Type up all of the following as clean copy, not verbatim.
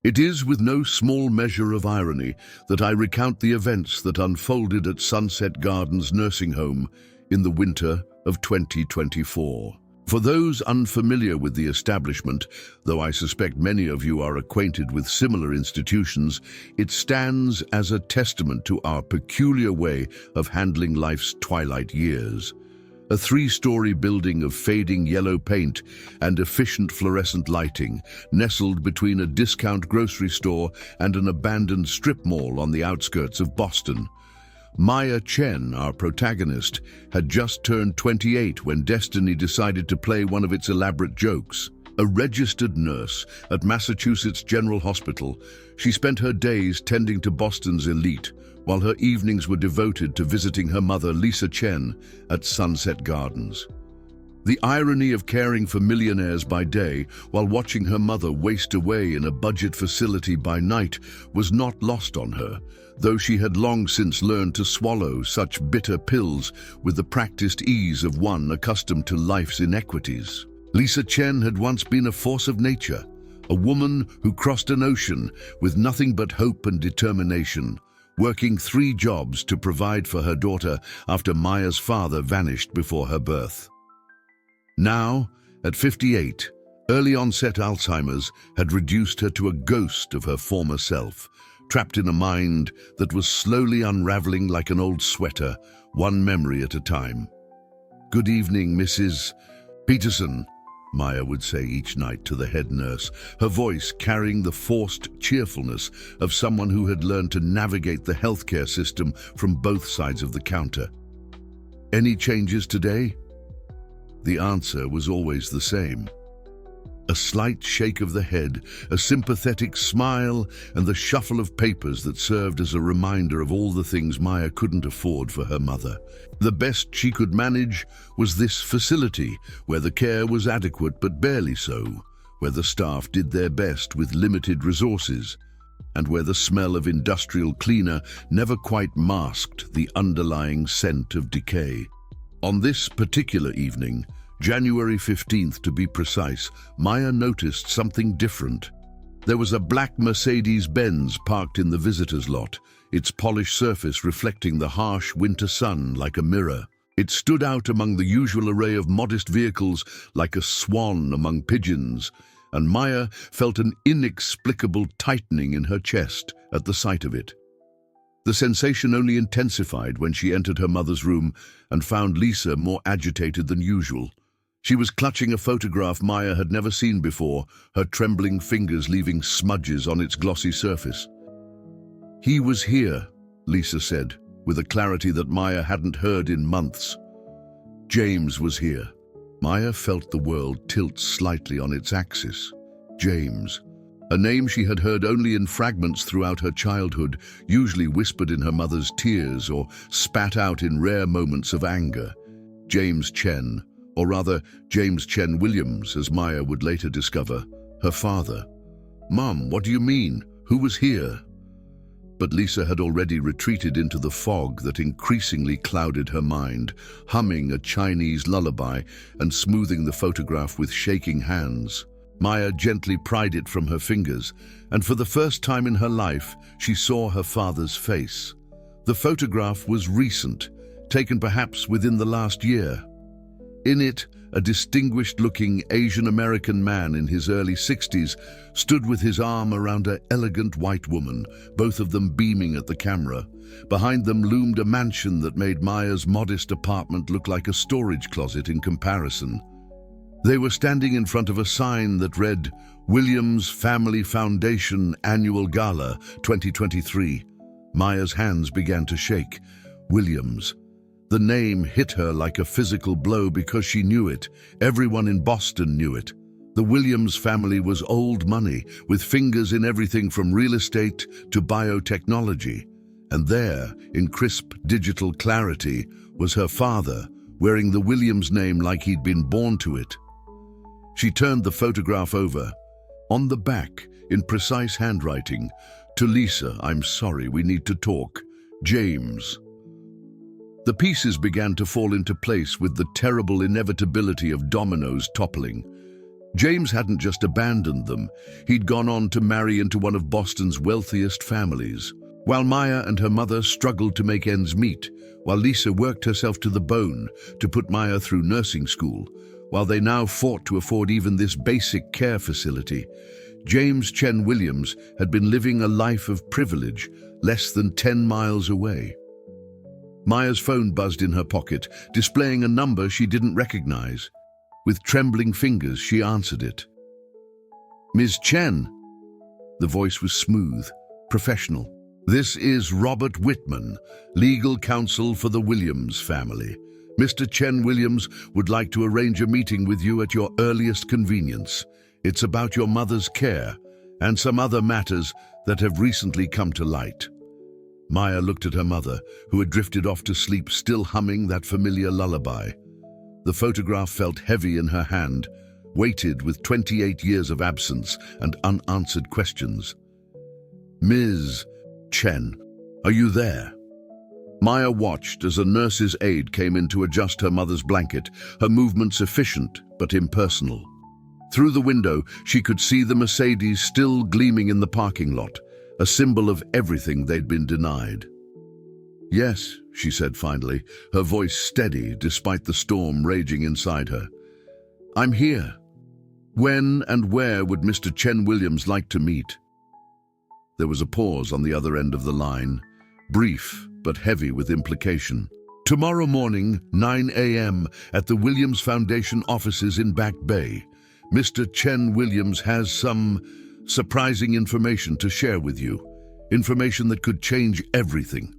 It is with no small measure of irony that I recount the events that unfolded at Sunset Gardens Nursing Home in the winter of 2024. For those unfamiliar with the establishment, though I suspect many of you are acquainted with similar institutions, it stands as a testament to our peculiar way of handling life's twilight years. A three-story building of fading yellow paint and efficient fluorescent lighting, nestled between a discount grocery store and an abandoned strip mall on the outskirts of Boston. Maya Chen, our protagonist, had just turned 28 when destiny decided to play one of its elaborate jokes. A registered nurse at Massachusetts General Hospital, she spent her days tending to Boston's elite, while her evenings were devoted to visiting her mother, Lisa Chen, at Sunset Gardens. The irony of caring for millionaires by day while watching her mother waste away in a budget facility by night was not lost on her, though she had long since learned to swallow such bitter pills with the practiced ease of one accustomed to life's inequities. Lisa Chen had once been a force of nature, a woman who crossed an ocean with nothing but hope and determination, working 3 jobs to provide for her daughter after Maya's father vanished before her birth. Now, at 58, early-onset Alzheimer's had reduced her to a ghost of her former self, trapped in a mind that was slowly unraveling like an old sweater, one memory at a time. "Good evening, Mrs. Peterson," Maya would say each night to the head nurse, her voice carrying the forced cheerfulness of someone who had learned to navigate the healthcare system from both sides of the counter. "Any changes today?" The answer was always the same. A slight shake of the head, a sympathetic smile, and the shuffle of papers that served as a reminder of all the things Maya couldn't afford for her mother. The best she could manage was this facility, where the care was adequate but barely so, where the staff did their best with limited resources, and where the smell of industrial cleaner never quite masked the underlying scent of decay. On this particular evening, January 15th to be precise, Maya noticed something different. There was a black Mercedes-Benz parked in the visitor's lot, its polished surface reflecting the harsh winter sun like a mirror. It stood out among the usual array of modest vehicles like a swan among pigeons, and Maya felt an inexplicable tightening in her chest at the sight of it. The sensation only intensified when she entered her mother's room and found Lisa more agitated than usual. She was clutching a photograph Maya had never seen before, her trembling fingers leaving smudges on its glossy surface. "He was here," Lisa said, with a clarity that Maya hadn't heard in months. "James was here." Maya felt the world tilt slightly on its axis. James, a name she had heard only in fragments throughout her childhood, usually whispered in her mother's tears or spat out in rare moments of anger. James Chen, or rather James Chen Williams, as Maya would later discover, her father. "Mum, what do you mean? Who was here?" But Lisa had already retreated into the fog that increasingly clouded her mind, humming a Chinese lullaby and smoothing the photograph with shaking hands. Maya gently pried it from her fingers, and for the first time in her life, she saw her father's face. The photograph was recent, taken perhaps within the last year. In it, a distinguished-looking Asian-American man in his early 60s stood with his arm around an elegant white woman, both of them beaming at the camera. Behind them loomed a mansion that made Maya's modest apartment look like a storage closet in comparison. They were standing in front of a sign that read, "Williams Family Foundation Annual Gala 2023. Maya's hands began to shake. Williams. The name hit her like a physical blow because she knew it. Everyone in Boston knew it. The Williams family was old money, with fingers in everything from real estate to biotechnology. And there, in crisp digital clarity, was her father, wearing the Williams name like he'd been born to it. She turned the photograph over. On the back, in precise handwriting, "To Lisa, I'm sorry, we need to talk. James." The pieces began to fall into place with the terrible inevitability of dominoes toppling. James hadn't just abandoned them, he'd gone on to marry into one of Boston's wealthiest families. While Maya and her mother struggled to make ends meet, while Lisa worked herself to the bone to put Maya through nursing school, while they now fought to afford even this basic care facility, James Chen Williams had been living a life of privilege less than 10 miles away. Maya's phone buzzed in her pocket, displaying a number she didn't recognize. With trembling fingers, she answered it. "Ms. Chen." The voice was smooth, professional. "This is Robert Whitman, legal counsel for the Williams family. Mr. Chen Williams would like to arrange a meeting with you at your earliest convenience. It's about your mother's care and some other matters that have recently come to light." Maya looked at her mother, who had drifted off to sleep, still humming that familiar lullaby. The photograph felt heavy in her hand, weighted with 28 years of absence and unanswered questions. "Ms. Chen, are you there?" Maya watched as a nurse's aide came in to adjust her mother's blanket, her movements efficient but impersonal. Through the window, she could see the Mercedes still gleaming in the parking lot, a symbol of everything they'd been denied. "Yes," she said finally, her voice steady despite the storm raging inside her. "I'm here. When and where would Mr. Chen Williams like to meet?" There was a pause on the other end of the line, brief but heavy with implication. "Tomorrow morning, 9 a.m. at the Williams Foundation offices in Back Bay. Mr. Chen Williams has some surprising information to share with you. Information that could change everything."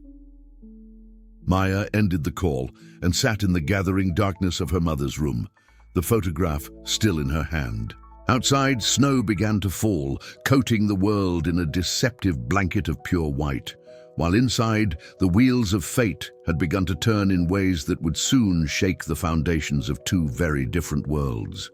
Maya ended the call and sat in the gathering darkness of her mother's room, the photograph still in her hand. Outside, snow began to fall, coating the world in a deceptive blanket of pure white, while inside, the wheels of fate had begun to turn in ways that would soon shake the foundations of two very different worlds.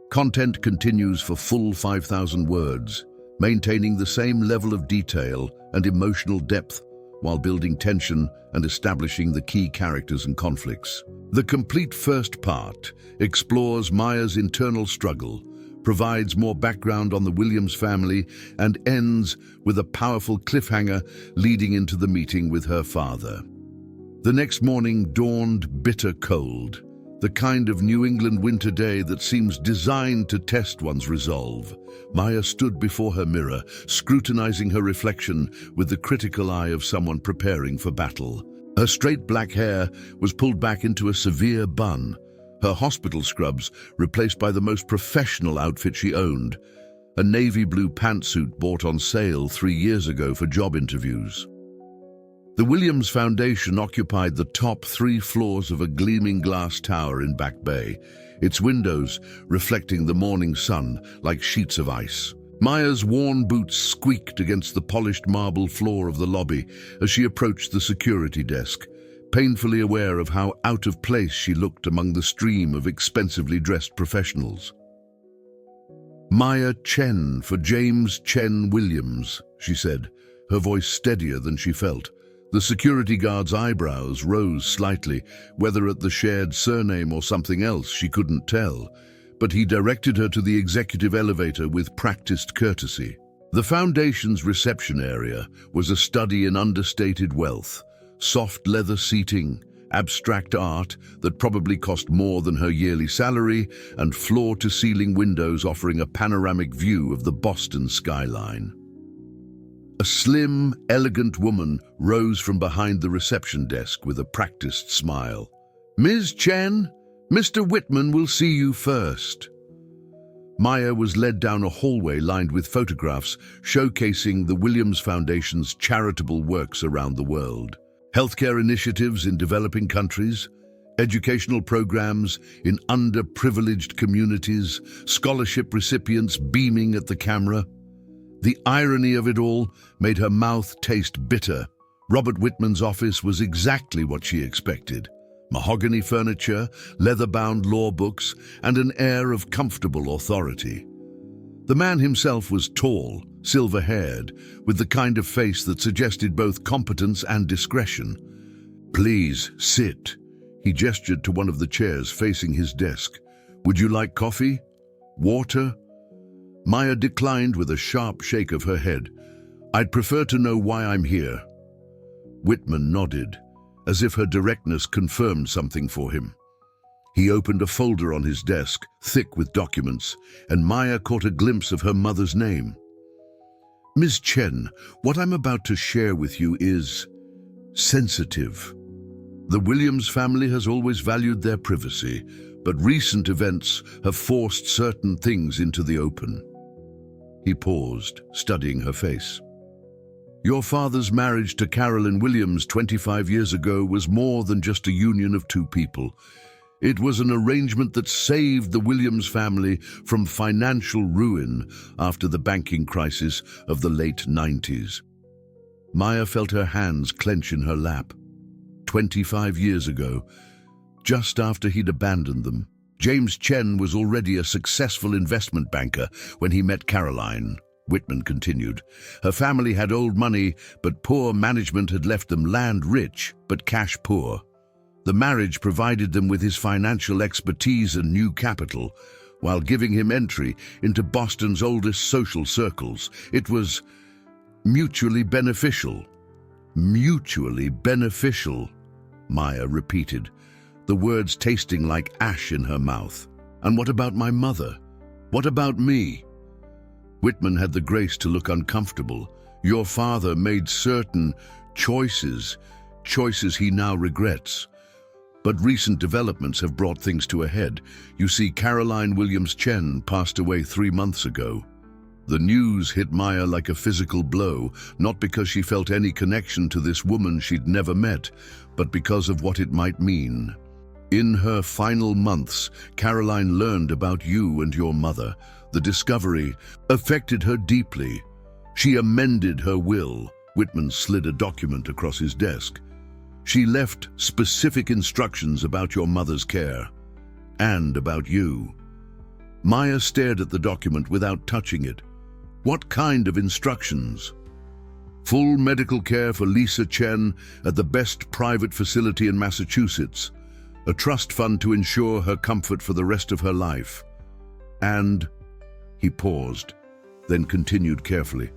Content continues for full 5,000 words, maintaining the same level of detail and emotional depth while building tension and establishing the key characters and conflicts. The complete first part explores Maya's internal struggle, provides more background on the Williams family, and ends with a powerful cliffhanger leading into the meeting with her father. The next morning dawned bitter cold, the kind of New England winter day that seems designed to test one's resolve. Maya stood before her mirror, scrutinizing her reflection with the critical eye of someone preparing for battle. Her straight black hair was pulled back into a severe bun, her hospital scrubs replaced by the most professional outfit she owned, a navy blue pantsuit bought on sale 3 years ago for job interviews. The Williams Foundation occupied the top 3 floors of a gleaming glass tower in Back Bay, its windows reflecting the morning sun like sheets of ice. Maya's worn boots squeaked against the polished marble floor of the lobby as she approached the security desk, painfully aware of how out of place she looked among the stream of expensively dressed professionals. "Maya Chen for James Chen Williams," she said, her voice steadier than she felt. The security guard's eyebrows rose slightly, whether at the shared surname or something else she couldn't tell, but he directed her to the executive elevator with practiced courtesy. The foundation's reception area was a study in understated wealth, soft leather seating, abstract art that probably cost more than her yearly salary, and floor-to-ceiling windows offering a panoramic view of the Boston skyline. A slim, elegant woman rose from behind the reception desk with a practiced smile. "Ms. Chen, Mr. Whitman will see you first." Maya was led down a hallway lined with photographs showcasing the Williams Foundation's charitable works around the world. Healthcare initiatives in developing countries, educational programs in underprivileged communities, scholarship recipients beaming at the camera. The irony of it all made her mouth taste bitter. Robert Whitman's office was exactly what she expected. Mahogany furniture, leather-bound law books, and an air of comfortable authority. The man himself was tall, silver-haired, with the kind of face that suggested both competence and discretion. "Please, sit." He gestured to one of the chairs facing his desk. "Would you like coffee? Water? Maya declined with a sharp shake of her head. I'd prefer to know why I'm here. Whitman nodded, as if her directness confirmed something for him. He opened a folder on his desk, thick with documents, and Maya caught a glimpse of her mother's name. Ms. Chen, what I'm about to share with you is sensitive. The Williams family has always valued their privacy, but recent events have forced certain things into the open. He paused, studying her face. Your father's marriage to Carolyn Williams 25 years ago was more than just a union of two people. It was an arrangement that saved the Williams family from financial ruin after the banking crisis of the late 90s. Maya felt her hands clench in her lap. 25 years ago, just after he'd abandoned them, James Chen was already a successful investment banker when he met Caroline. Whitman continued. Her family had old money, but poor management had left them land rich, but cash poor. The marriage provided them with his financial expertise and new capital, while giving him entry into Boston's oldest social circles. It was mutually beneficial. Mutually beneficial, Maya repeated, the words tasting like ash in her mouth. And what about my mother? What about me? Whitman had the grace to look uncomfortable. Your father made certain choices he now regrets. But recent developments have brought things to a head. You see, Caroline Williams Chen passed away 3 months ago. The news hit Maya like a physical blow, not because she felt any connection to this woman she'd never met, but because of what it might mean. In her final months, Caroline learned about you and your mother. The discovery affected her deeply. She amended her will. Whitman slid a document across his desk. She left specific instructions about your mother's care and about you. Maya stared at the document without touching it. What kind of instructions? Full medical care for Lisa Chen at the best private facility in Massachusetts, a trust fund to ensure her comfort for the rest of her life. And he paused, then continued carefully.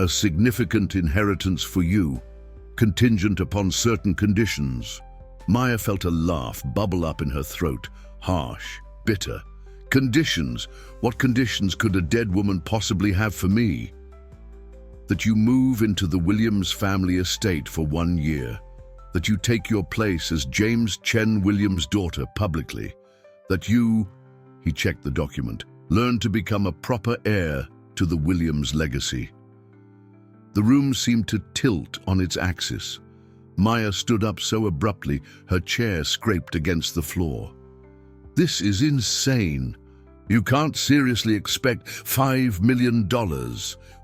A significant inheritance for you, contingent upon certain conditions. Maya felt a laugh bubble up in her throat, harsh, bitter. Conditions? What conditions could a dead woman possibly have for me? That you move into the Williams family estate for 1 year. That you take your place as James Chen Williams' daughter publicly. That you, he checked the document, learn to become a proper heir to the Williams legacy. The room seemed to tilt on its axis. Maya stood up so abruptly, her chair scraped against the floor. This is insane. You can't seriously expect $5 million,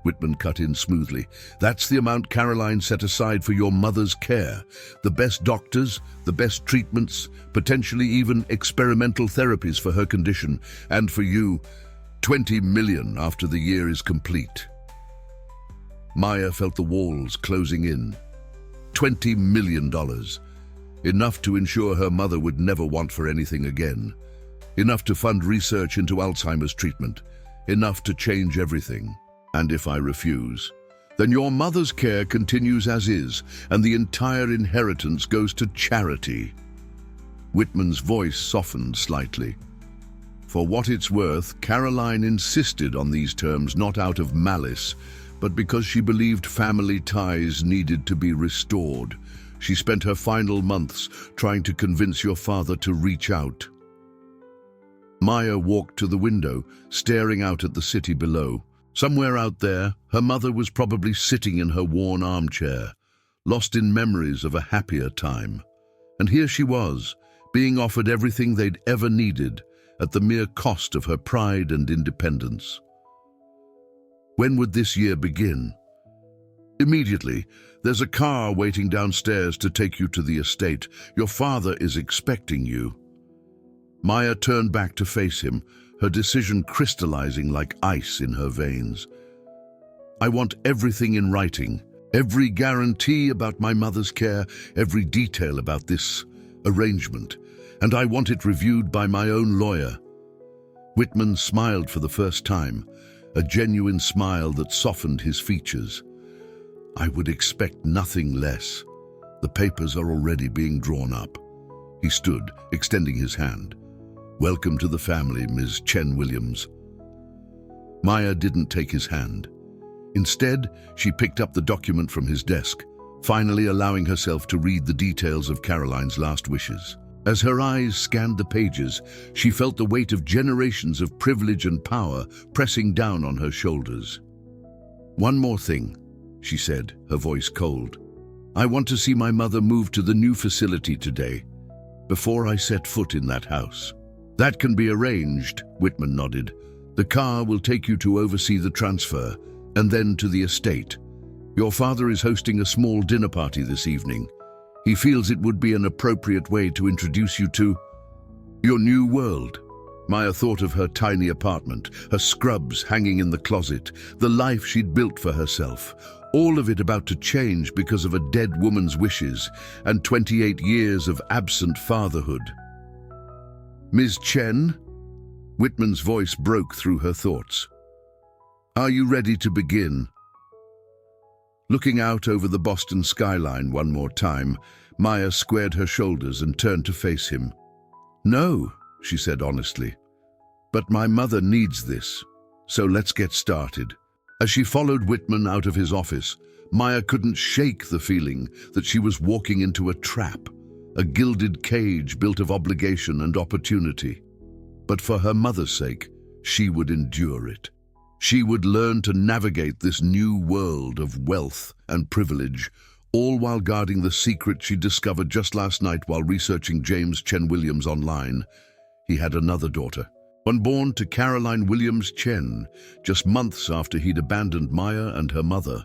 Whitman cut in smoothly. That's the amount Caroline set aside for your mother's care. The best doctors, the best treatments, potentially even experimental therapies for her condition. And for you, $20 million after the year is complete. Maya felt the walls closing in. $20 million. Enough to ensure her mother would never want for anything again. Enough to fund research into Alzheimer's treatment. Enough to change everything. And if I refuse, then your mother's care continues as is, and the entire inheritance goes to charity. Whitman's voice softened slightly. For what it's worth, Caroline insisted on these terms not out of malice, but because she believed family ties needed to be restored. She spent her final months trying to convince your father to reach out. Maya walked to the window, staring out at the city below. Somewhere out there, her mother was probably sitting in her worn armchair, lost in memories of a happier time. And here she was, being offered everything they'd ever needed, at the mere cost of her pride and independence. When would this year begin? Immediately. There's a car waiting downstairs to take you to the estate. Your father is expecting you. Maya turned back to face him, her decision crystallizing like ice in her veins. I want everything in writing, every guarantee about my mother's care, every detail about this arrangement, and I want it reviewed by my own lawyer. Whitman smiled for the first time, a genuine smile that softened his features. "I would expect nothing less. The papers are already being drawn up." He stood, extending his hand. "Welcome to the family, Ms. Chen Williams." Maya didn't take his hand. Instead, she picked up the document from his desk, finally allowing herself to read the details of Caroline's last wishes. As her eyes scanned the pages, she felt the weight of generations of privilege and power pressing down on her shoulders. "One more thing," she said, her voice cold. "I want to see my mother move to the new facility today, before I set foot in that house." "That can be arranged," Whitman nodded. "The car will take you to oversee the transfer, and then to the estate. Your father is hosting a small dinner party this evening. He feels it would be an appropriate way to introduce you to your new world." Maya thought of her tiny apartment, her scrubs hanging in the closet, the life she'd built for herself, all of it about to change because of a dead woman's wishes and 28 years of absent fatherhood. "Ms. Chen?" Whitman's voice broke through her thoughts. "Are you ready to begin?" Looking out over the Boston skyline one more time, Maya squared her shoulders and turned to face him. "No," she said honestly, "but my mother needs this, so let's get started." As she followed Whitman out of his office, Maya couldn't shake the feeling that she was walking into a trap, a gilded cage built of obligation and opportunity. But for her mother's sake, she would endure it. She would learn to navigate this new world of wealth and privilege, all while guarding the secret she discovered just last night while researching James Chen Williams online. He had another daughter, one born to Caroline Williams Chen, just months after he'd abandoned Maya and her mother.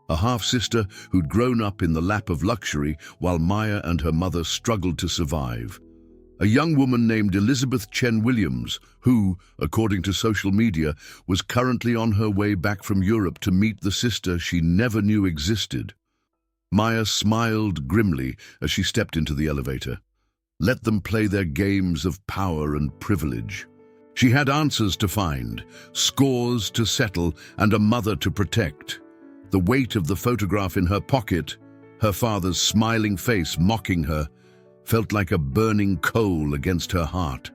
A half-sister who'd grown up in the lap of luxury while Maya and her mother struggled to survive. A young woman named Elizabeth Chen Williams, who, according to social media, was currently on her way back from Europe to meet the sister she never knew existed. Maya smiled grimly as she stepped into the elevator. Let them play their games of power and privilege. She had answers to find, scores to settle, and a mother to protect. The weight of the photograph in her pocket, her father's smiling face mocking her, felt like a burning coal against her heart.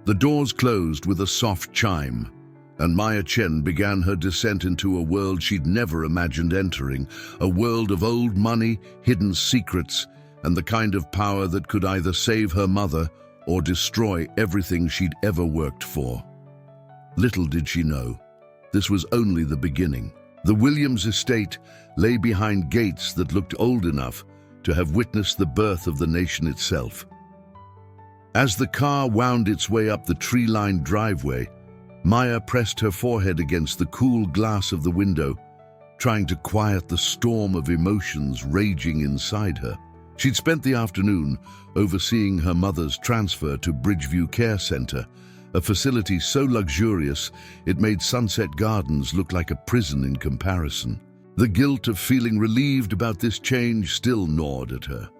The doors closed with a soft chime, and Maya Chen began her descent into a world she'd never imagined entering, a world of old money, hidden secrets, and the kind of power that could either save her mother or destroy everything she'd ever worked for. Little did she know, this was only the beginning. The Williams estate lay behind gates that looked old enough to have witnessed the birth of the nation itself. As the car wound its way up the tree-lined driveway, Maya pressed her forehead against the cool glass of the window, trying to quiet the storm of emotions raging inside her. She'd spent the afternoon overseeing her mother's transfer to Bridgeview Care Center, a facility so luxurious it made Sunset Gardens look like a prison in comparison. The guilt of feeling relieved about this change still gnawed at her.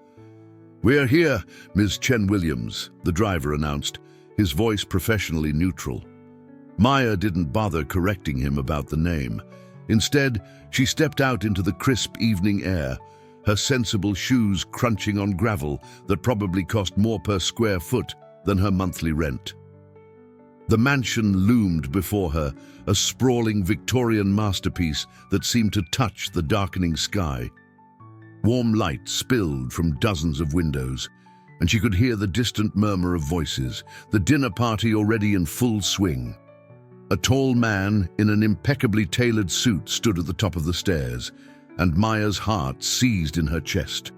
"We're here, Ms. Chen Williams," the driver announced, his voice professionally neutral. Maya didn't bother correcting him about the name. Instead, she stepped out into the crisp evening air, her sensible shoes crunching on gravel that probably cost more per square foot than her monthly rent. The mansion loomed before her, a sprawling Victorian masterpiece that seemed to touch the darkening sky. Warm light spilled from dozens of windows, and she could hear the distant murmur of voices, the dinner party already in full swing. A tall man in an impeccably tailored suit stood at the top of the stairs, and Maya's heart seized in her chest.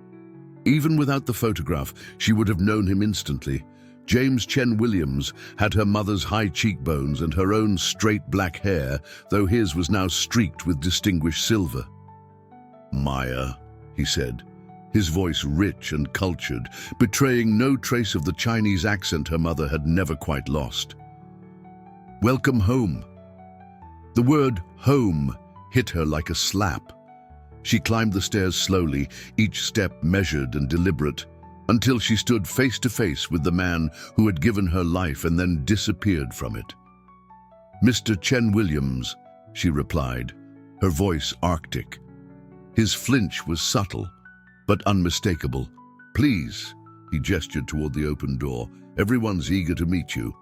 Even without the photograph, she would have known him instantly. James Chen Williams had her mother's high cheekbones and her own straight black hair, though his was now streaked with distinguished silver. "Maya," he said, his voice rich and cultured, betraying no trace of the Chinese accent her mother had never quite lost. "Welcome home." The word home hit her like a slap. She climbed the stairs slowly, each step measured and deliberate, until she stood face to face with the man who had given her life and then disappeared from it. "Mr. Chen Williams," she replied, her voice arctic. His flinch was subtle, but unmistakable. "Please," he gestured toward the open door, "everyone's eager to meet you."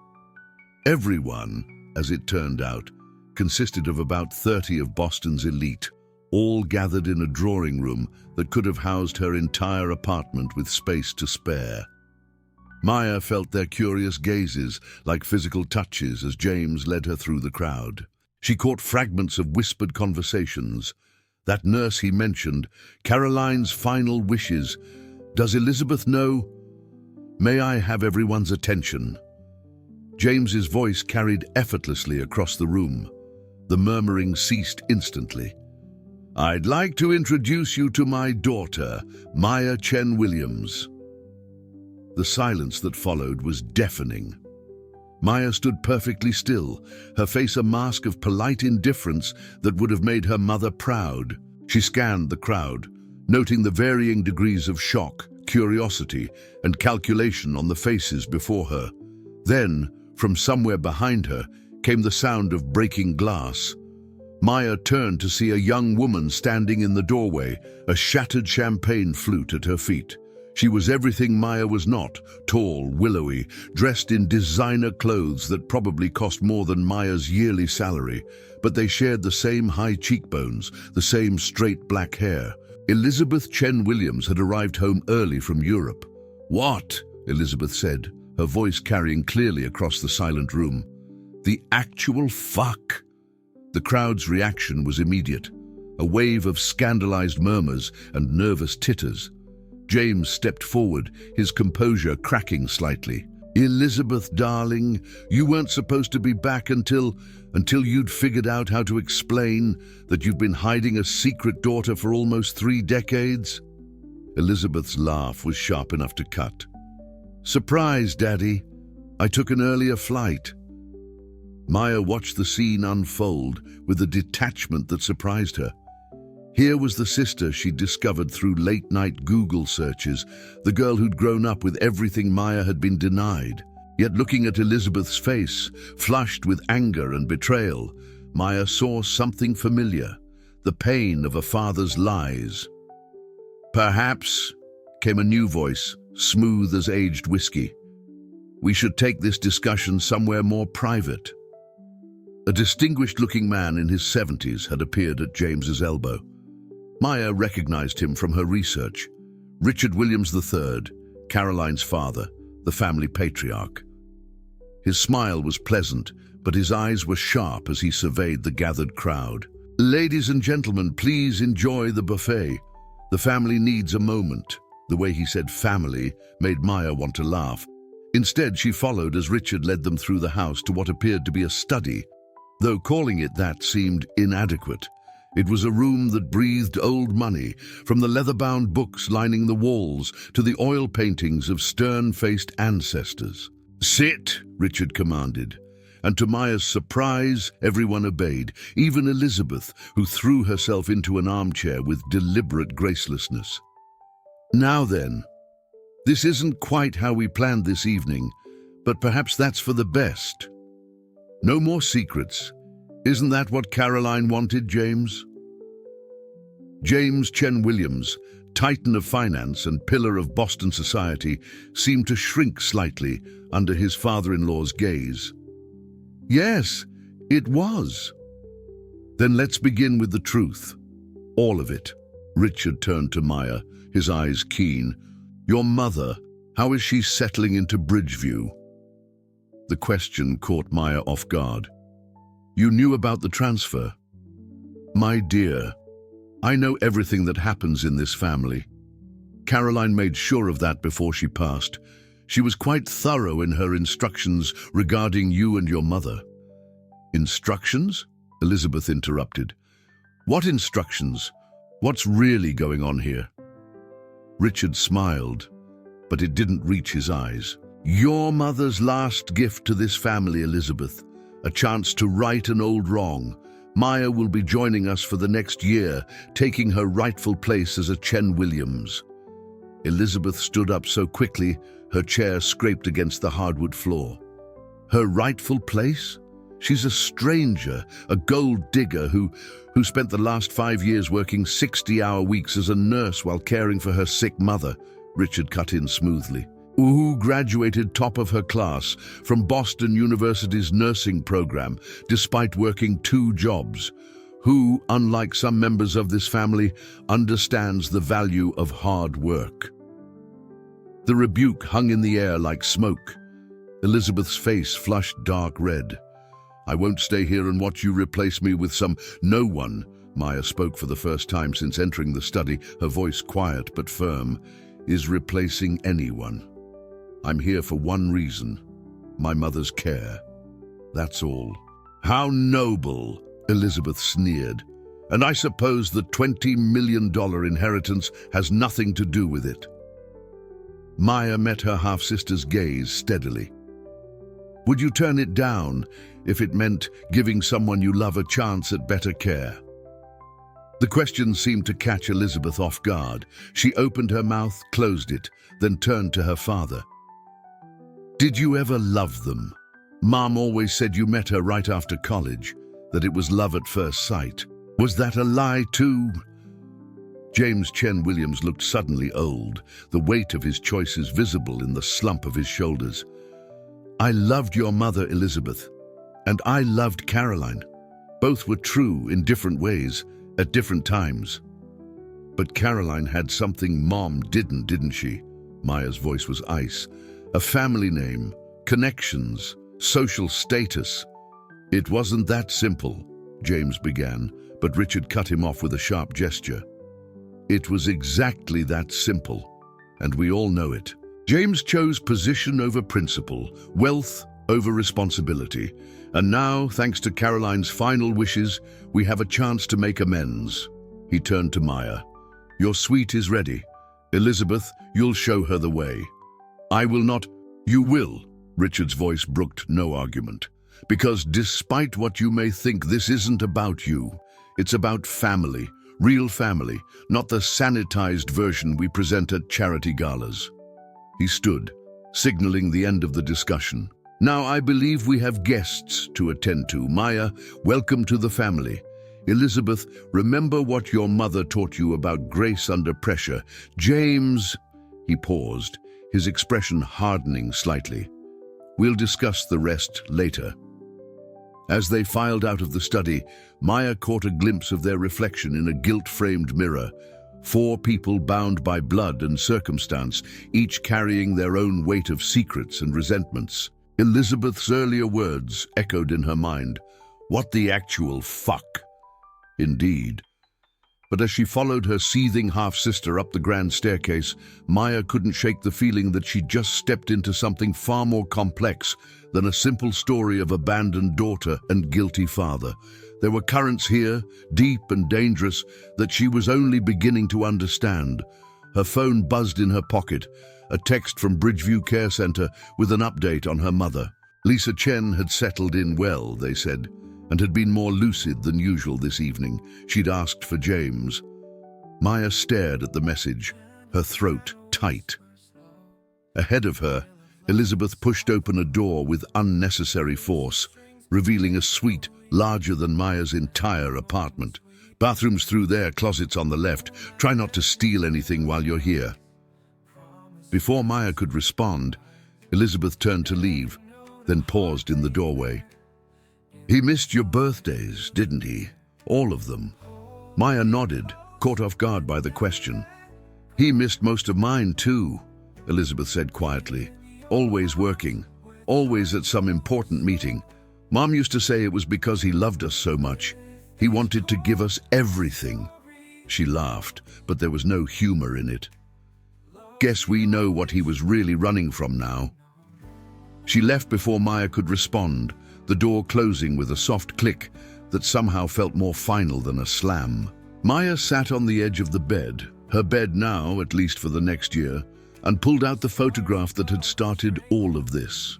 Everyone, as it turned out, consisted of about 30 of Boston's elite, all gathered in a drawing room that could have housed her entire apartment with space to spare. Maya felt their curious gazes like physical touches as James led her through the crowd. She caught fragments of whispered conversations. That nurse he mentioned, Caroline's final wishes. Does Elizabeth know? May I have everyone's attention? James's voice carried effortlessly across the room. The murmuring ceased instantly. I'd like to introduce you to my daughter, Maya Chen Williams. The silence that followed was deafening. Maya stood perfectly still, her face a mask of polite indifference that would have made her mother proud. She scanned the crowd, noting the varying degrees of shock, curiosity, and calculation on the faces before her. Then, from somewhere behind her, came the sound of breaking glass. Maya turned to see a young woman standing in the doorway, a shattered champagne flute at her feet. She was everything Maya was not, tall, willowy, dressed in designer clothes that probably cost more than Maya's yearly salary, but they shared the same high cheekbones, the same straight black hair. Elizabeth Chen Williams had arrived home early from Europe. "What?" Elizabeth said, her voice carrying clearly across the silent room. "The actual fuck?" The crowd's reaction was immediate, a wave of scandalized murmurs and nervous titters. James stepped forward, his composure cracking slightly. "Elizabeth, darling, you weren't supposed to be back until you'd figured out how to explain that you've been hiding a secret daughter for almost 3 decades?" Elizabeth's laugh was sharp enough to cut. "Surprise, Daddy. I took an earlier flight." Maya watched the scene unfold with a detachment that surprised her. Here was the sister she'd discovered through late-night Google searches, the girl who'd grown up with everything Maya had been denied. Yet looking at Elizabeth's face, flushed with anger and betrayal, Maya saw something familiar, the pain of a father's lies. "Perhaps," came a new voice, smooth as aged whiskey, "we should take this discussion somewhere more private." A distinguished-looking man in his 70s had appeared at James's elbow. Maya recognized him from her research. Richard Williams III, Caroline's father, the family patriarch. His smile was pleasant, but his eyes were sharp as he surveyed the gathered crowd. "Ladies and gentlemen, please enjoy the buffet. The family needs a moment." The way he said family made Maya want to laugh. Instead, she followed as Richard led them through the house to what appeared to be a study. Though calling it that seemed inadequate. It was a room that breathed old money, from the leather-bound books lining the walls to the oil paintings of stern-faced ancestors. "Sit," Richard commanded. And to Maya's surprise, everyone obeyed, even Elizabeth, who threw herself into an armchair with deliberate gracelessness. "Now then, this isn't quite how we planned this evening, but perhaps that's for the best. No more secrets. Isn't that what Caroline wanted, James?" James Chen Williams, titan of finance and pillar of Boston society, seemed to shrink slightly under his father-in-law's gaze. "Yes, it was." "Then let's begin with the truth. All of it." Richard turned to Maya, his eyes keen. "Your mother, how is she settling into Bridgeview?" The question caught Maya off guard. "You knew about the transfer?" "My dear, I know everything that happens in this family. Caroline made sure of that before she passed. She was quite thorough in her instructions regarding you and your mother." "Instructions?" Elizabeth interrupted. "What instructions? What's really going on here?" Richard smiled, but it didn't reach his eyes. "Your mother's last gift to this family, Elizabeth. A chance to right an old wrong. Maya will be joining us for the next year, taking her rightful place as a Chen Williams." Elizabeth stood up so quickly, her chair scraped against the hardwood floor. Her rightful place? She's a stranger, a gold digger who spent the last 5 years working 60-hour weeks as a nurse while caring for her sick mother, Richard cut in smoothly. Who graduated top of her class from Boston University's nursing program despite working 2 jobs. Who, unlike some members of this family, understands the value of hard work. The rebuke hung in the air like smoke. Elizabeth's face flushed dark red. "I won't stay here and watch you replace me with some no one." Maya spoke for the first time since entering the study, her voice quiet but firm. "Is replacing anyone. I'm here for one reason, my mother's care. That's all." "How noble," Elizabeth sneered. "And I suppose the $20 million inheritance has nothing to do with it." Maya met her half-sister's gaze steadily. "Would you turn it down if it meant giving someone you love a chance at better care?" The question seemed to catch Elizabeth off guard. She opened her mouth, closed it, then turned to her father. "Did you ever love them? Mom always said you met her right after college, that it was love at first sight. Was that a lie too?" James Chen Williams looked suddenly old, the weight of his choices visible in the slump of his shoulders. "I loved your mother, Elizabeth, and I loved Caroline. Both were true in different ways, at different times. But Caroline had something Mom didn't she?" Maya's voice was ice. "A family name, connections, social status." "It wasn't that simple," James began, but Richard cut him off with a sharp gesture. "It was exactly that simple, and we all know it. James chose position over principle, wealth over responsibility, and now, thanks to Caroline's final wishes, we have a chance to make amends." He turned to Maya. "Your suite is ready. Elizabeth, you'll show her the way." "I will not." "You will." Richard's voice brooked no argument. "Because despite what you may think, this isn't about you. It's about family, real family, not the sanitized version we present at charity galas." He stood, signaling the end of the discussion. "Now I believe we have guests to attend to. Maya, welcome to the family. Elizabeth, remember what your mother taught you about grace under pressure. James..." He paused, his expression hardening slightly. "We'll discuss the rest later." As they filed out of the study, Maya caught a glimpse of their reflection in a gilt-framed mirror. 4 people bound by blood and circumstance, each carrying their own weight of secrets and resentments. Elizabeth's earlier words echoed in her mind. What the actual fuck? Indeed. But as she followed her seething half-sister up the grand staircase, Maya couldn't shake the feeling that she'd just stepped into something far more complex than a simple story of abandoned daughter and guilty father. There were currents here, deep and dangerous, that she was only beginning to understand. Her phone buzzed in her pocket, a text from Bridgeview Care Center with an update on her mother. Lisa Chen had settled in well, they said, and had been more lucid than usual this evening. She'd asked for James. Maya stared at the message, her throat tight. Ahead of her, Elizabeth pushed open a door with unnecessary force, revealing a suite larger than Maya's entire apartment. "Bathrooms through there, closets on the left. Try not to steal anything while you're here." Before Maya could respond, Elizabeth turned to leave, then paused in the doorway. "He missed your birthdays, didn't he? All of them?" Maya nodded, caught off guard by the question. "He missed most of mine too," Elizabeth said quietly. "Always working, always at some important meeting. Mom used to say it was because he loved us so much. He wanted to give us everything." She laughed, but there was no humor in it. "Guess we know what he was really running from now." She left before Maya could respond, the door closing with a soft click that somehow felt more final than a slam. Maya sat on the edge of the bed, her bed now, at least for the next year, and pulled out the photograph that had started all of this.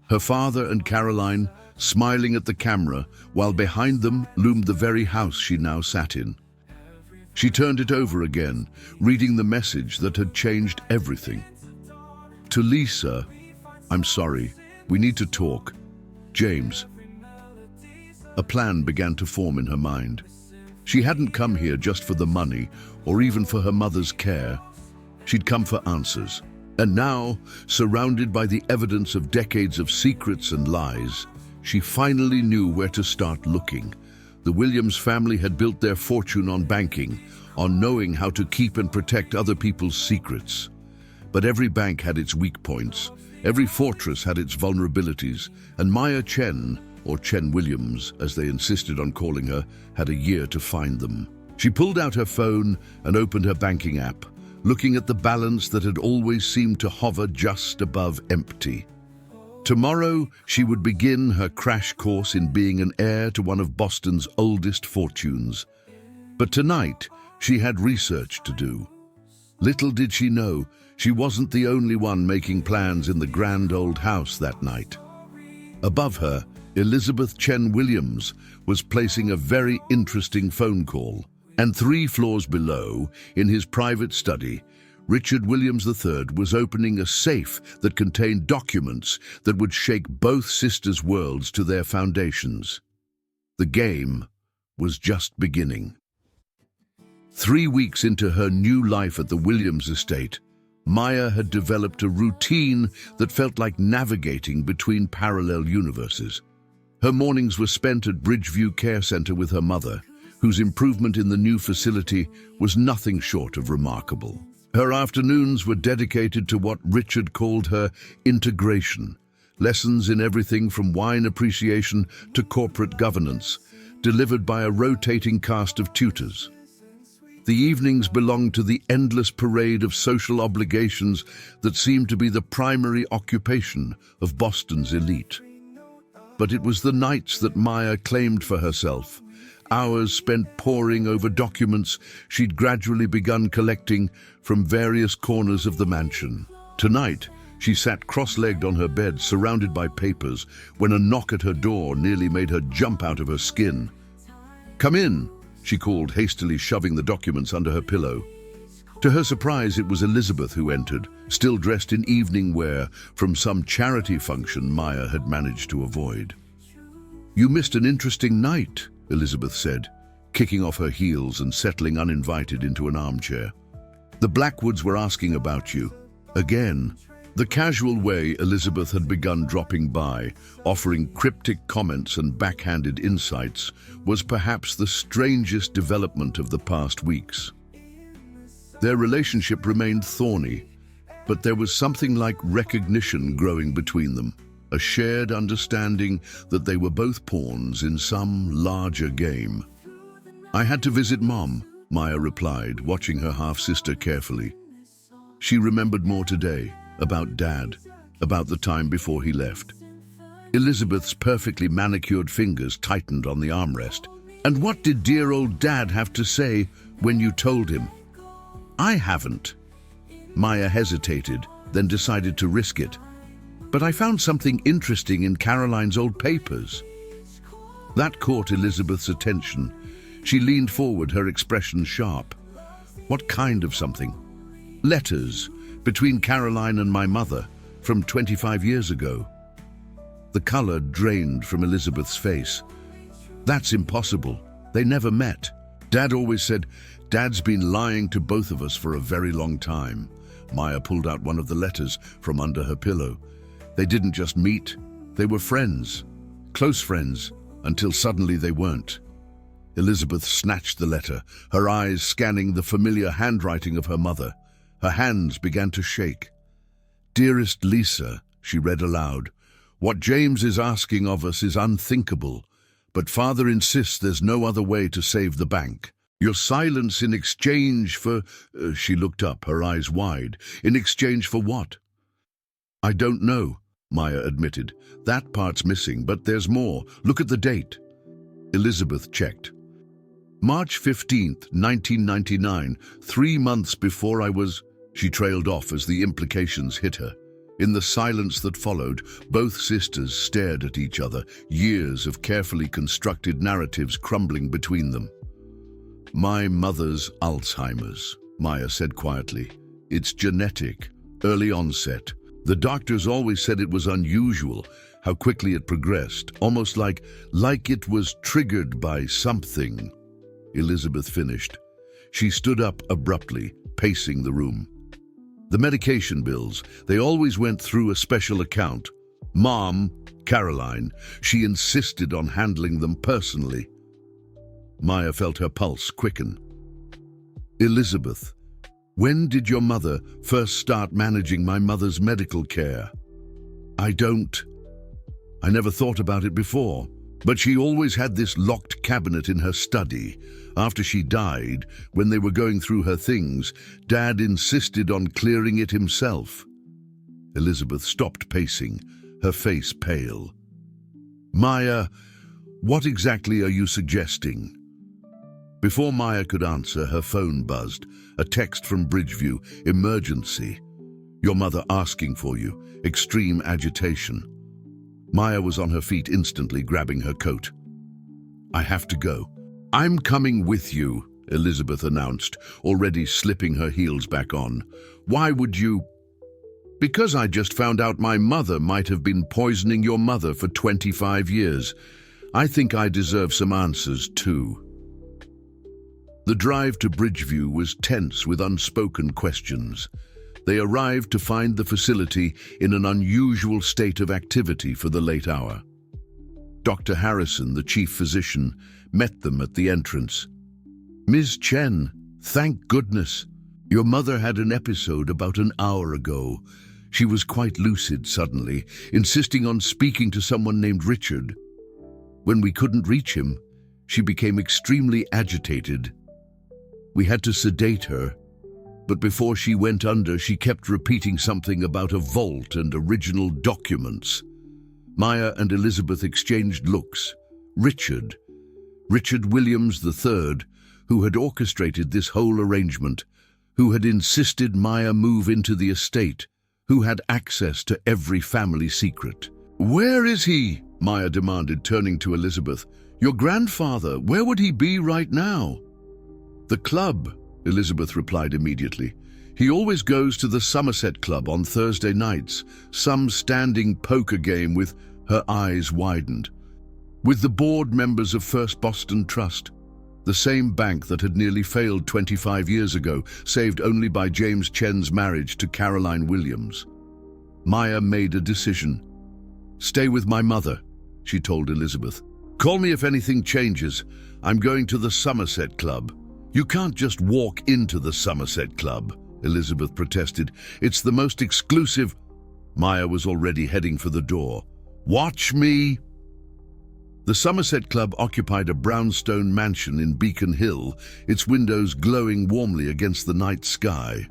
Her father and Caroline smiling at the camera, while behind them loomed the very house she now sat in. She turned it over again, reading the message that had changed everything. To Lisa, "I'm sorry, we need to talk. James." A plan began to form in her mind. She hadn't come here just for the money or even for her mother's care. She'd come for answers. And now, surrounded by the evidence of decades of secrets and lies, she finally knew where to start looking. The Williams family had built their fortune on banking, on knowing how to keep and protect other people's secrets. But every bank had its weak points, every fortress had its vulnerabilities, and Maya Chen, or Chen Williams, as they insisted on calling her, had a year to find them. She pulled out her phone and opened her banking app, looking at the balance that had always seemed to hover just above empty. Tomorrow, she would begin her crash course in being an heir to one of Boston's oldest fortunes. But tonight, she had research to do. Little did she know, she wasn't the only one making plans in the grand old house that night. Above her, Elizabeth Chen Williams was placing a very interesting phone call. And 3 floors below, in his private study, Richard Williams III was opening a safe that contained documents that would shake both sisters' worlds to their foundations. The game was just beginning. 3 weeks into her new life at the Williams estate, Maya had developed a routine that felt like navigating between parallel universes. Her mornings were spent at Bridgeview Care Center with her mother, whose improvement in the new facility was nothing short of remarkable. Her afternoons were dedicated to what Richard called her integration, lessons in everything from wine appreciation to corporate governance, delivered by a rotating cast of tutors. The evenings belonged to the endless parade of social obligations that seemed to be the primary occupation of Boston's elite. But it was the nights that Maya claimed for herself, hours spent poring over documents she'd gradually begun collecting from various corners of the mansion. Tonight, she sat cross-legged on her bed, surrounded by papers, when a knock at her door nearly made her jump out of her skin. "Come in," she called, hastily shoving the documents under her pillow. To her surprise, it was Elizabeth who entered, still dressed in evening wear from some charity function Maya had managed to avoid. "You missed an interesting night," Elizabeth said, kicking off her heels and settling uninvited into an armchair. "The Blackwoods were asking about you. Again." The casual way Elizabeth had begun dropping by, offering cryptic comments and backhanded insights, was perhaps the strangest development of the past weeks. Their relationship remained thorny, but there was something like recognition growing between them, a shared understanding that they were both pawns in some larger game. "I had to visit Mom," Maya replied, watching her half-sister carefully. She remembered more today, about Dad, about the time before he left. Elizabeth's perfectly manicured fingers tightened on the armrest. "And what did dear old Dad have to say when you told him?" "I haven't." Maya hesitated, then decided to risk it. "But I found something interesting in Caroline's old papers." That caught Elizabeth's attention. She leaned forward, her expression sharp. "What kind of something?" "Letters between Caroline and my mother from 25 years ago." The color drained from Elizabeth's face. "That's impossible. They never met. Dad always said, Dad's been lying to both of us for a very long time." Maya pulled out one of the letters from under her pillow. "They didn't just meet. They were friends. Close friends, until suddenly they weren't." Elizabeth snatched the letter, her eyes scanning the familiar handwriting of her mother. Her hands began to shake. "Dearest Lisa," she read aloud, "what James is asking of us is unthinkable, but Father insists there's no other way to save the bank. Your silence in exchange for—" she looked up, her eyes wide. "In exchange for what?" "I don't know," Maya admitted. "That part's missing, but there's more. Look at the date." Elizabeth checked. "March 15th, 1999, 3 months before I was—" She trailed off as the implications hit her. In the silence that followed, both sisters stared at each other, years of carefully constructed narratives crumbling between them. My mother's Alzheimer's, Maya said quietly. It's genetic, early onset. The doctors always said it was unusual, how quickly it progressed, almost like it was triggered by something. Elizabeth finished. She stood up abruptly, pacing the room. The medication bills, they always went through a special account. Mom, Caroline, she insisted on handling them personally. Maya felt her pulse quicken. Elizabeth, when did your mother first start managing my mother's medical care? I never thought about it before, but she always had this locked cabinet in her study. After she died, when they were going through her things, Dad insisted on clearing it himself. Elizabeth stopped pacing, her face pale. Maya, what exactly are you suggesting? Before Maya could answer, her phone buzzed. A text from Bridgeview, emergency. Your mother asking for you, extreme agitation. Maya was on her feet instantly, grabbing her coat. I have to go. I'm coming with you, Elizabeth announced, already slipping her heels back on. Why would you? Because I just found out my mother might have been poisoning your mother for 25 years. I think I deserve some answers too. The drive to Bridgeview was tense with unspoken questions. They arrived to find the facility in an unusual state of activity for the late hour. Dr. Harrison, the chief physician, met them at the entrance. Ms. Chen, thank goodness. Your mother had an episode about an hour ago. She was quite lucid suddenly, insisting on speaking to someone named Richard. When we couldn't reach him, she became extremely agitated. We had to sedate her. But before she went under, she kept repeating something about a vault and original documents. Maya and Elizabeth exchanged looks. Richard Williams III, who had orchestrated this whole arrangement, who had insisted Maya move into the estate, who had access to every family secret. Where is he? Maya demanded, turning to Elizabeth. Your grandfather, where would he be right now? The club, Elizabeth replied immediately. He always goes to the Somerset Club on Thursday nights, some standing poker game with her eyes widened. With the board members of First Boston Trust, the same bank that had nearly failed 25 years ago, saved only by James Chen's marriage to Caroline Williams. Maya made a decision. Stay with my mother, she told Elizabeth. Call me if anything changes. I'm going to the Somerset Club. You can't just walk into the Somerset Club, Elizabeth protested. It's the most exclusive. Maya was already heading for the door. Watch me. The Somerset Club occupied a brownstone mansion in Beacon Hill, its windows glowing warmly against the night sky.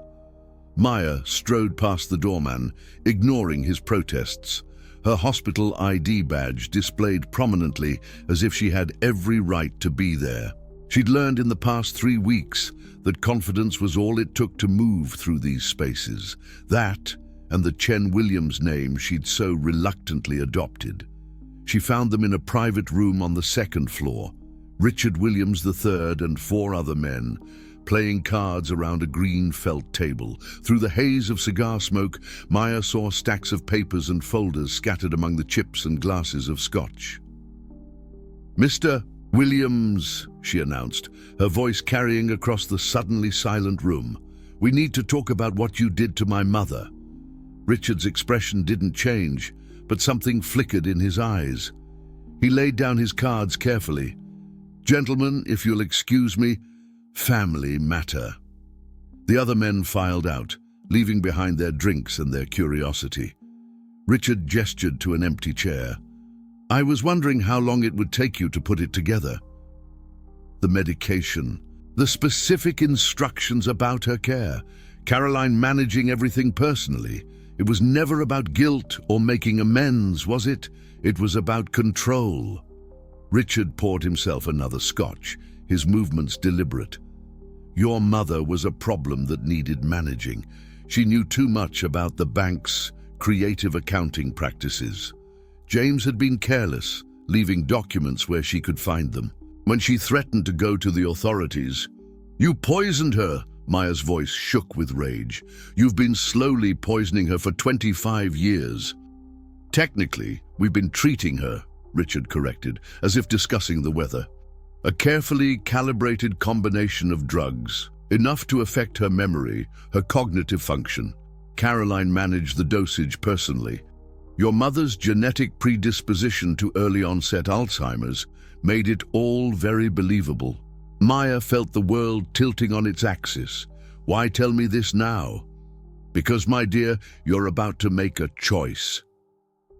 Maya strode past the doorman, ignoring his protests, her hospital ID badge displayed prominently as if she had every right to be there. She'd learned in the past 3 weeks that confidence was all it took to move through these spaces. That, and the Chen Williams name she'd so reluctantly adopted. She found them in a private room on the 2nd floor, Richard Williams III and 4 other men, playing cards around a green felt table. Through the haze of cigar smoke, Maya saw stacks of papers and folders scattered among the chips and glasses of scotch. Mr. Williams, she announced, her voice carrying across the suddenly silent room. We need to talk about what you did to my mother. Richard's expression didn't change, but something flickered in his eyes. He laid down his cards carefully. Gentlemen, if you'll excuse me, family matter. The other men filed out, leaving behind their drinks and their curiosity. Richard gestured to an empty chair. I was wondering how long it would take you to put it together. The medication, the specific instructions about her care, Caroline managing everything personally. It was never about guilt or making amends, was it? It was about control. Richard poured himself another scotch, his movements deliberate. Your mother was a problem that needed managing. She knew too much about the bank's creative accounting practices. James had been careless, leaving documents where she could find them. When she threatened to go to the authorities, "You poisoned her!" Maya's voice shook with rage. "You've been slowly poisoning her for 25 years. Technically, we've been treating her," Richard corrected, as if discussing the weather. "A carefully calibrated combination of drugs, enough to affect her memory, her cognitive function. Caroline managed the dosage personally. Your mother's genetic predisposition to early onset Alzheimer's made it all very believable." Maya felt the world tilting on its axis. "Why tell me this now?" "Because, my dear, you're about to make a choice."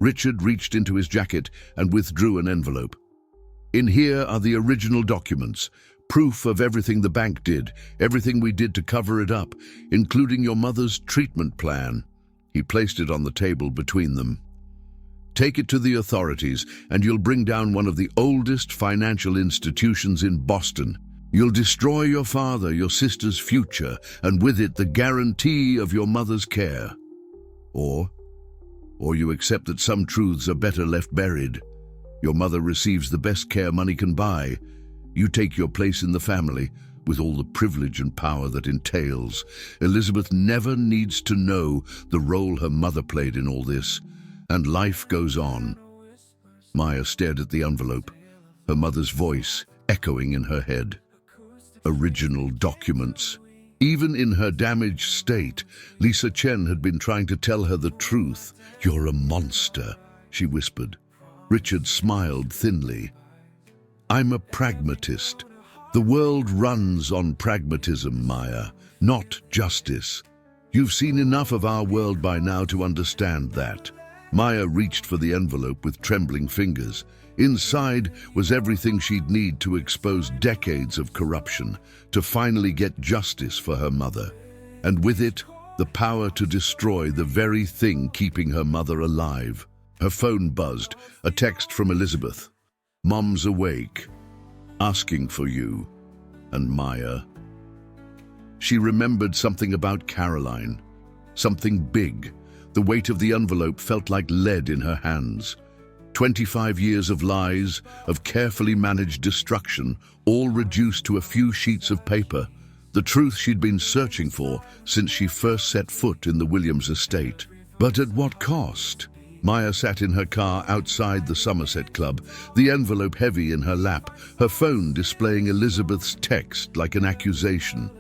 Richard reached into his jacket and withdrew an envelope. "In here are the original documents, proof of everything the bank did, everything we did to cover it up, including your mother's treatment plan." He placed it on the table between them. "Take it to the authorities, and you'll bring down one of the oldest financial institutions in Boston. You'll destroy your father, your sister's future, and with it the guarantee of your mother's care. Or you accept that some truths are better left buried. Your mother receives the best care money can buy. You take your place in the family, with all the privilege and power that entails. Elizabeth never needs to know the role her mother played in all this, and life goes on." Maya stared at the envelope, her mother's voice echoing in her head. Original documents. Even in her damaged state, Lisa Chen had been trying to tell her the truth. "You're a monster," she whispered. Richard smiled thinly. "I'm a pragmatist. The world runs on pragmatism, Maya, not justice. You've seen enough of our world by now to understand that." Maya reached for the envelope with trembling fingers. Inside was everything she'd need to expose decades of corruption, to finally get justice for her mother. And with it, the power to destroy the very thing keeping her mother alive. Her phone buzzed, a text from Elizabeth. "Mom's awake, asking for you." And Maya. She remembered something about Caroline, something big. The weight of the envelope felt like lead in her hands. 25 years of lies, of carefully managed destruction, all reduced to a few sheets of paper. The truth she'd been searching for since she first set foot in the Williams estate. But at what cost? Maya sat in her car outside the Somerset Club, the envelope heavy in her lap, her phone displaying Elizabeth's text like an accusation.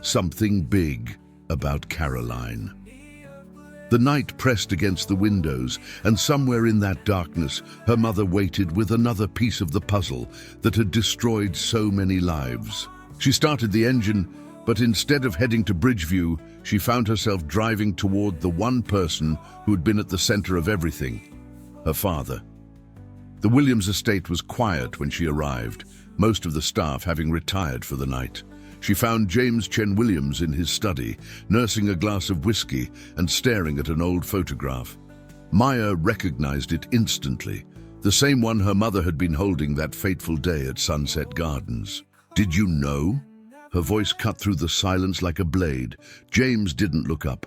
Something big about Caroline. The night pressed against the windows, and somewhere in that darkness, her mother waited with another piece of the puzzle that had destroyed so many lives. She started the engine, but instead of heading to Bridgeview, she found herself driving toward the one person who had been at the center of everything, her father. The Williams estate was quiet when she arrived, most of the staff having retired for the night. She found James Chen Williams in his study, nursing a glass of whiskey and staring at an old photograph. Maya recognized it instantly, the same one her mother had been holding that fateful day at Sunset Gardens. "Did you know?" Her voice cut through the silence like a blade. James didn't look up.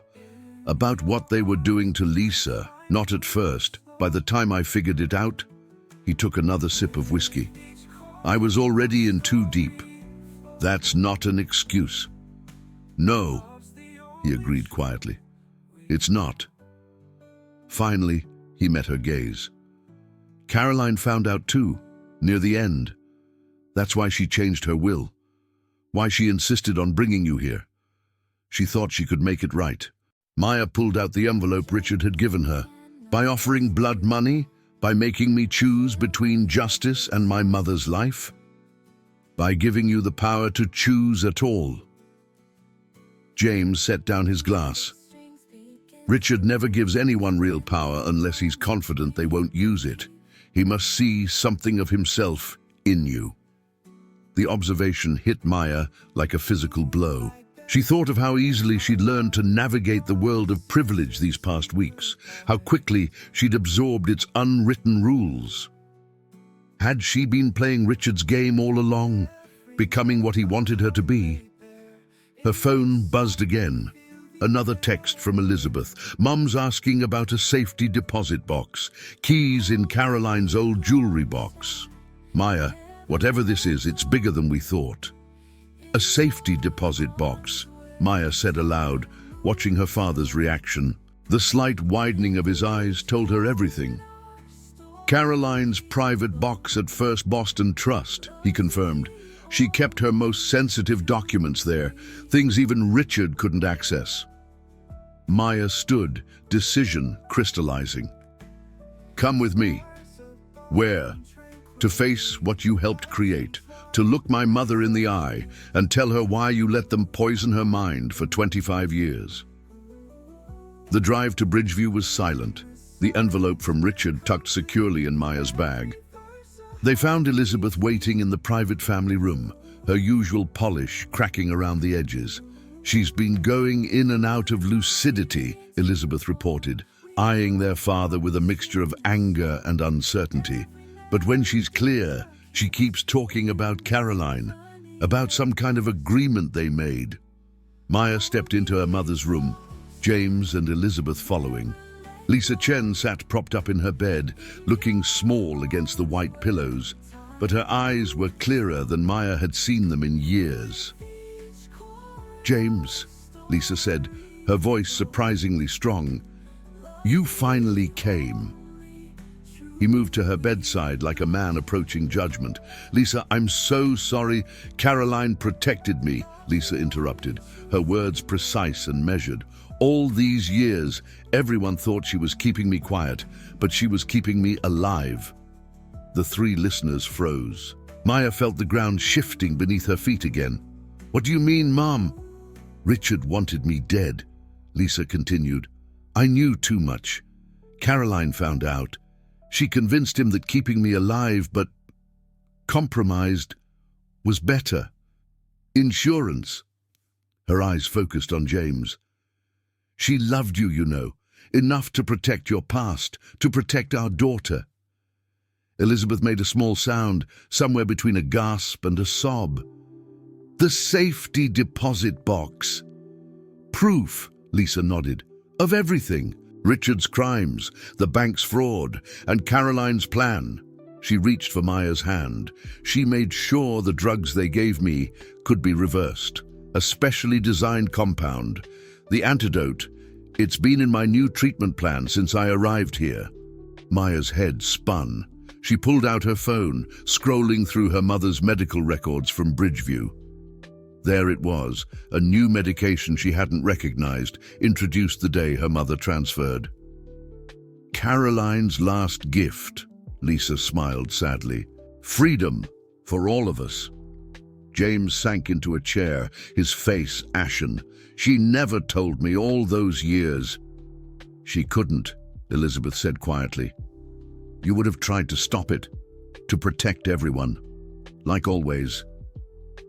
"About what they were doing to Lisa, not at first. By the time I figured it out," he took another sip of whiskey, "I was already in too deep." "That's not an excuse." "No," he agreed quietly. "It's not." Finally, he met her gaze. "Caroline found out too, near the end. That's why she changed her will. Why she insisted on bringing you here. She thought she could make it right." Maya pulled out the envelope Richard had given her. "By offering blood money? By making me choose between justice and my mother's life? By giving you the power to choose at all?" James set down his glass. "Richard never gives anyone real power unless he's confident they won't use it. He must see something of himself in you." The observation hit Maya like a physical blow. She thought of how easily she'd learned to navigate the world of privilege these past weeks, how quickly she'd absorbed its unwritten rules. Had she been playing Richard's game all along, becoming what he wanted her to be? Her phone buzzed again. Another text from Elizabeth. "Mum's asking about a safety deposit box. Keys in Caroline's old jewelry box." Maya, Whatever this is, it's bigger than we thought. A safety deposit box, Maya said aloud, watching her father's reaction. The slight widening of his eyes told her everything. Caroline's private box at First Boston Trust, he confirmed. She kept her most sensitive documents there, things even Richard couldn't access. Maya stood, decision crystallizing. Come with me. Where? To face what you helped create, to look my mother in the eye and tell her why you let them poison her mind for 25 years. The drive to Bridgeview was silent, the envelope from Richard tucked securely in Maya's bag. They found Elizabeth waiting in the private family room, her usual polish cracking around the edges. She's been going in and out of lucidity, Elizabeth reported, eyeing their father with a mixture of anger and uncertainty. But when she's clear, she keeps talking about Caroline, about some kind of agreement they made. Maya stepped into her mother's room, James and Elizabeth following. Lisa Chen sat propped up in her bed, looking small against the white pillows, but her eyes were clearer than Maya had seen them in years. James, Lisa said, her voice surprisingly strong, you finally came. He moved to her bedside like a man approaching judgment. Lisa, I'm so sorry. Caroline protected me, Lisa interrupted, her words precise and measured. All these years, everyone thought she was keeping me quiet, but she was keeping me alive. The three listeners froze. Maya felt the ground shifting beneath her feet again. What do you mean, Mom? Richard wanted me dead, Lisa continued. I knew too much. Caroline found out. She convinced him that keeping me alive, but compromised, was better. Insurance. Her eyes focused on James. She loved you, you know, enough to protect your past, to protect our daughter. Elizabeth made a small sound, somewhere between a gasp and a sob. The safety deposit box. Proof, Lisa nodded, of everything. Richard's crimes, the bank's fraud, and Caroline's plan. She reached for Maya's hand. She made sure the drugs they gave me could be reversed. A specially designed compound. The antidote. It's been in my new treatment plan since I arrived here. Maya's head spun. She pulled out her phone, scrolling through her mother's medical records from Bridgeview. There it was, a new medication she hadn't recognized, introduced the day her mother transferred. Caroline's last gift, Lisa smiled sadly. Freedom for all of us. James sank into a chair, his face ashen. She never told me all those years. She couldn't, Elizabeth said quietly. You would have tried to stop it, to protect everyone, like always.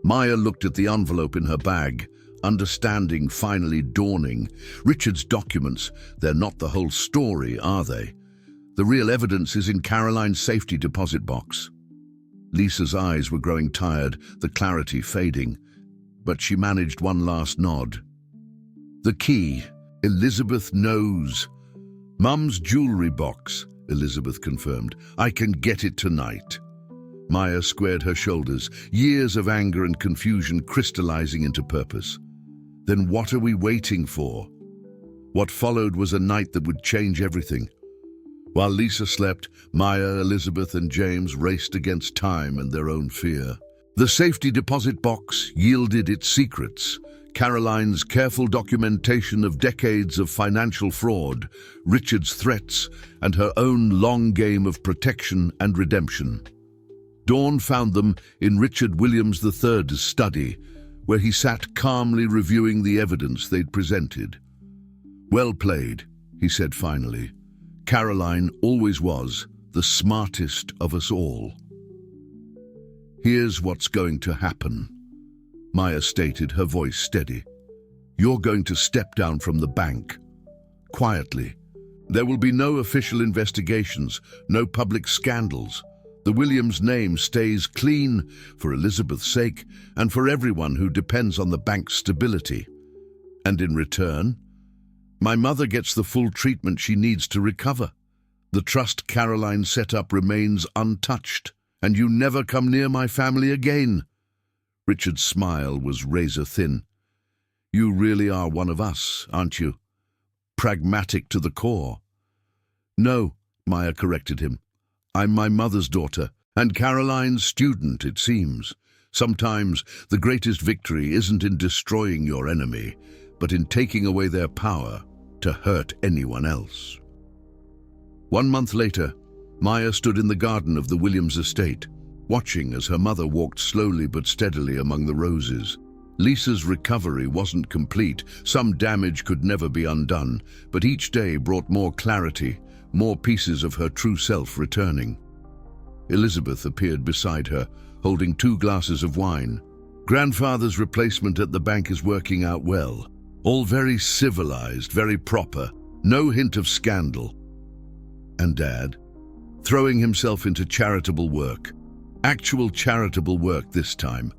Maya looked at the envelope in her bag, understanding finally dawning. Richard's documents, they're not the whole story, are they? The real evidence is in Caroline's safety deposit box. Lisa's eyes were growing tired, the clarity fading, but she managed one last nod. The key, Elizabeth knows. Mum's jewelry box, Elizabeth confirmed. I can get it tonight. Maya squared her shoulders, years of anger and confusion crystallizing into purpose. Then what are we waiting for? What followed was a night that would change everything. While Lisa slept, Maya, Elizabeth, and James raced against time and their own fear. The safety deposit box yielded its secrets. Caroline's careful documentation of decades of financial fraud, Richard's threats, and her own long game of protection and redemption. Dawn found them in Richard Williams III's study, where he sat calmly reviewing the evidence they'd presented. Well played, he said finally. Caroline always was the smartest of us all. Here's what's going to happen, Maya stated, her voice steady. You're going to step down from the bank, quietly. There will be no official investigations, no public scandals. The Williams name stays clean for Elizabeth's sake and for everyone who depends on the bank's stability. And in return, my mother gets the full treatment she needs to recover. The trust Caroline set up remains untouched, and you never come near my family again." Richard's smile was razor thin. "You really are one of us, aren't you? Pragmatic to the core." "No," Maya corrected him. "I'm my mother's daughter, and Caroline's student, it seems. Sometimes the greatest victory isn't in destroying your enemy, but in taking away their power to hurt anyone else." 1 month later, Maya stood in the garden of the Williams estate, watching as her mother walked slowly but steadily among the roses. Lisa's recovery wasn't complete. Some damage could never be undone, but each day brought more clarity, more pieces of her true self returning. Elizabeth appeared beside her, holding 2 glasses of wine. "Grandfather's replacement at the bank is working out well. All very civilized, very proper, no hint of scandal. And Dad, throwing himself into charitable work. Actual charitable work this time.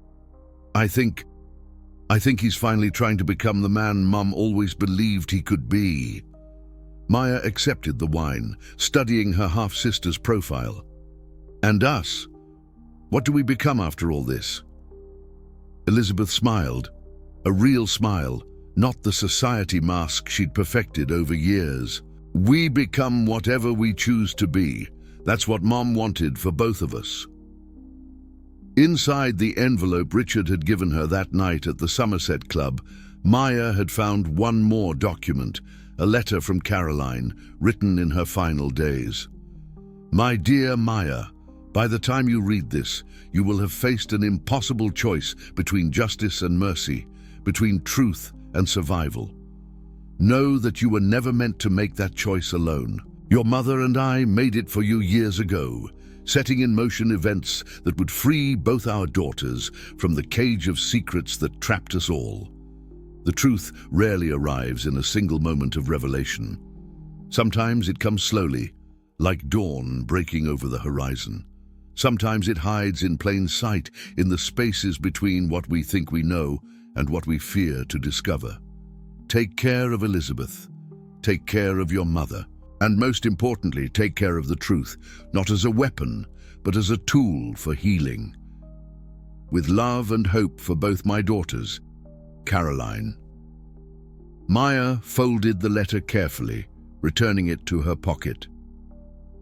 I think he's finally trying to become the man Mum always believed he could be." Maya accepted the wine, studying her half-sister's profile. "And us? What do we become after all this?" Elizabeth smiled, a real smile, not the society mask she'd perfected over years. "We become whatever we choose to be. That's what Mom wanted for both of us." Inside the envelope Richard had given her that night at the Somerset Club, Maya had found one more document, a letter from Caroline, written in her final days. "My dear Maya, by the time you read this, you will have faced an impossible choice between justice and mercy, between truth and survival. Know that you were never meant to make that choice alone. Your mother and I made it for you years ago, setting in motion events that would free both our daughters from the cage of secrets that trapped us all. The truth rarely arrives in a single moment of revelation. Sometimes it comes slowly, like dawn breaking over the horizon. Sometimes it hides in plain sight in the spaces between what we think we know and what we fear to discover. Take care of Elizabeth. Take care of your mother. And most importantly, take care of the truth, not as a weapon, but as a tool for healing. With love and hope for both my daughters, Caroline." Maya folded the letter carefully, returning it to her pocket.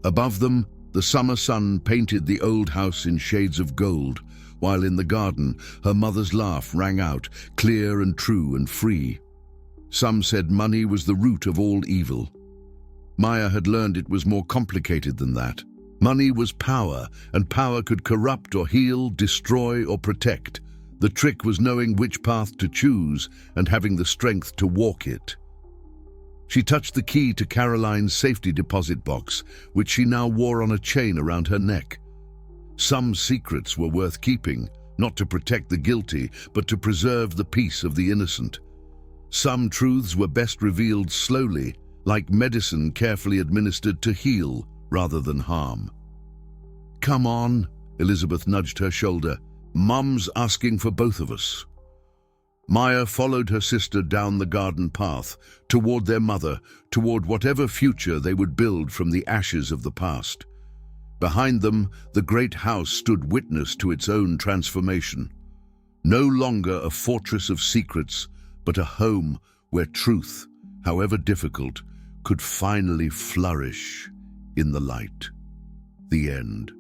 Above them, the summer sun painted the old house in shades of gold, while in the garden, her mother's laugh rang out, clear and true and free. Some said money was the root of all evil. Maya had learned it was more complicated than that. Money was power, and power could corrupt or heal, destroy or protect. The trick was knowing which path to choose and having the strength to walk it. She touched the key to Caroline's safety deposit box, which she now wore on a chain around her neck. Some secrets were worth keeping, not to protect the guilty, but to preserve the peace of the innocent. Some truths were best revealed slowly, like medicine carefully administered to heal rather than harm. "Come on," Elizabeth nudged her shoulder. "Mum's asking for both of us." Maya followed her sister down the garden path, toward their mother, toward whatever future they would build from the ashes of the past. Behind them, the great house stood witness to its own transformation. No longer a fortress of secrets, but a home where truth, however difficult, could finally flourish in the light. The end.